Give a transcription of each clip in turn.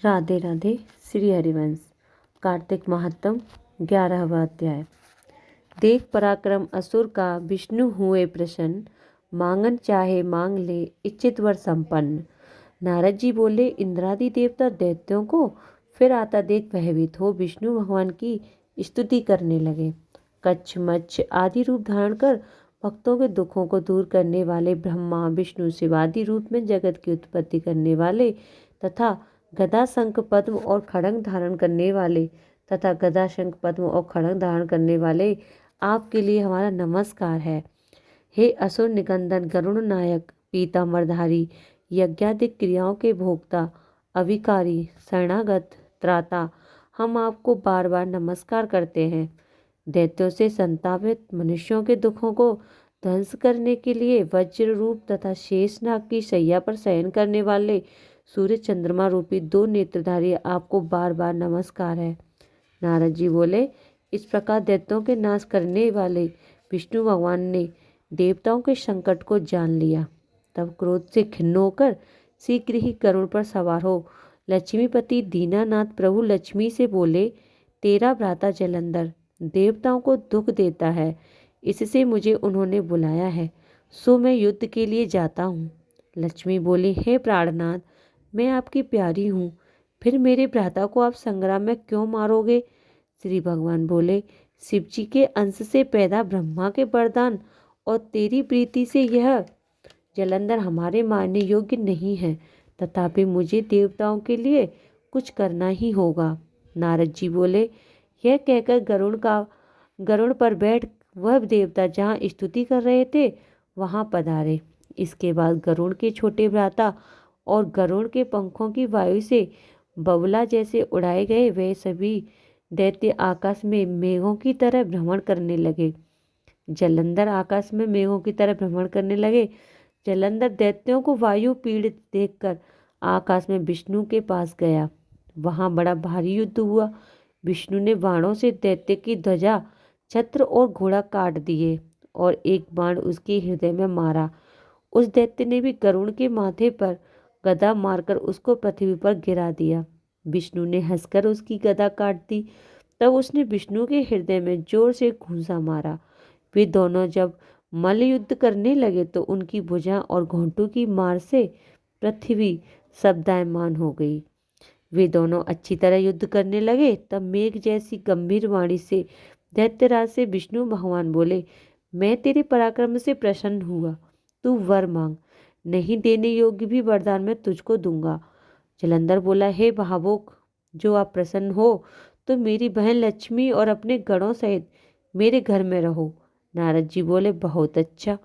राधे राधे। श्री हरिवंश। कार्तिक महात्म 11वां अध्याय। देख पराक्रम असुर का विष्णु हुए प्रसन्न, मांगन चाहे मांग ले इच्छित वर संपन्न। नारद जी बोले, इंद्रादि देवता दैत्यों को फिर आता देख भयभीत हो विष्णु भगवान की स्तुति करने लगे। कच्छ मच्छ आदि रूप धारण कर भक्तों के दुखों को दूर करने वाले ब्रह्मा विष्णु शिवादि रूप में जगत की उत्पत्ति करने वाले तथा गदा शंख पद्म और खड़ग धारण करने वाले आपके लिए हमारा नमस्कार है। हे असुर निकंदन गरुण नायक पीताम्बरधारी यज्ञादिक क्रियाओं के भोक्ता अविकारी शरणागत त्राता, हम आपको बार बार नमस्कार करते हैं। दैत्यों से संतापित मनुष्यों के दुखों को ध्वंस करने के लिए वज्र रूप तथा शेषनाग की शैया पर शयन करने वाले सूर्य चंद्रमा रूपी दो नेत्रधारी आपको बार बार नमस्कार है। नारद जी बोले, इस प्रकार दैत्यों के नाश करने वाले विष्णु भगवान ने देवताओं के संकट को जान लिया। तब क्रोध से खिन्न होकर शीघ्र ही गरुड़ पर सवार हो लक्ष्मीपति दीनानाथ प्रभु लक्ष्मी से बोले, तेरा भ्राता जलंधर देवताओं को दुख देता है, इससे मुझे उन्होंने बुलाया है, सो मैं युद्ध के लिए जाता हूँ। लक्ष्मी बोली, हे प्राणनाथ, मैं आपकी प्यारी हूँ, फिर मेरे भ्राता को आप संग्राम में क्यों मारोगे? श्री भगवान बोले, शिव जी के अंश से पैदा ब्रह्मा के वरदान और तेरी प्रीति से यह जलंधर हमारे मारने योग्य नहीं है, तथापि मुझे देवताओं के लिए कुछ करना ही होगा। नारद जी बोले, यह कहकर गरुड़ पर बैठ वह देवता जहाँ स्तुति कर रहे थे वहाँ पधारे। इसके बाद गरुड़ के छोटे भ्राता और गरुड़ के पंखों की वायु से बबला जैसे उड़ाए गए वे सभी दैत्य आकाश में मेघों की तरह भ्रमण करने लगे। जलंधर आकाश में मेघों की तरह भ्रमण करने लगे। जलंधर दैत्यों को वायु पीड़ित देखकर आकाश में विष्णु के पास गया। वहां बड़ा भारी युद्ध हुआ। विष्णु ने बाणों से दैत्य की ध्वजा छत्र और घोड़ा काट दिए और एक बाण उसके हृदय में मारा। उस दैत्य ने भी गरुड़ के माथे पर गदा मारकर उसको पृथ्वी पर गिरा दिया। विष्णु ने हंसकर उसकी गदा काट दी। तब उसने विष्णु के हृदय में जोर से घूंसा मारा। वे दोनों जब मल्ल युद्ध करने लगे तो उनकी भुजा और घोंटू की मार से पृथ्वी शब्दायमान हो गई। वे दोनों अच्छी तरह युद्ध करने लगे। तब मेघ जैसी गंभीर वाणी से दैत्यराज से विष्णु भगवान बोले, मैं तेरे पराक्रम से प्रसन्न हुआ, तू वर मांग, नहीं देने योग्य भी वरदान मैं तुझको दूंगा। जलंधर बोला, हे भावुक, जो आप प्रसन्न हो तो मेरी बहन लक्ष्मी और अपने गणों सहित मेरे घर में रहो। नारद जी बोले, बहुत अच्छा।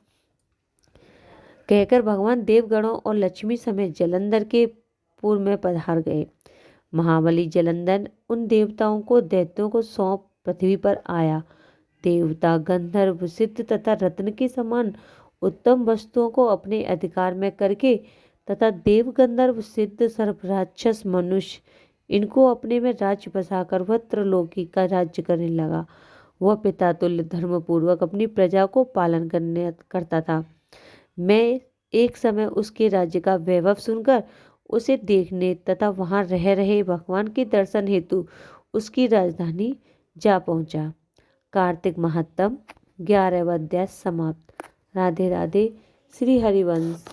कहकर भगवान देवगणों और लक्ष्मी समेत जलंधर के पुर में पधार गए। महाबली जलंधर उन देवताओं को दैत्यों को सौंप पृथ्वी पर आया। देवता गंधर्व सिद्ध तथा रत्न के समान उत्तम वस्तुओं को अपने अधिकार में करके तथा देव गंधर्व सिद्ध सर्प राक्षस मनुष्य इनको अपने में राज्य बसाकर वह त्रिलोकी का राज्य करने लगा। वह पिता तुल्य धर्मपूर्वक अपनी प्रजा को पालन करता था। मैं एक समय उसके राज्य का वैभव सुनकर उसे देखने तथा वहां रह रहे भगवान के दर्शन हेतु उसकी राजधानी जा पहुंचा। कार्तिक महात्म 11वां अध्याय समाप्त। राधे राधे। श्री हरिवंश।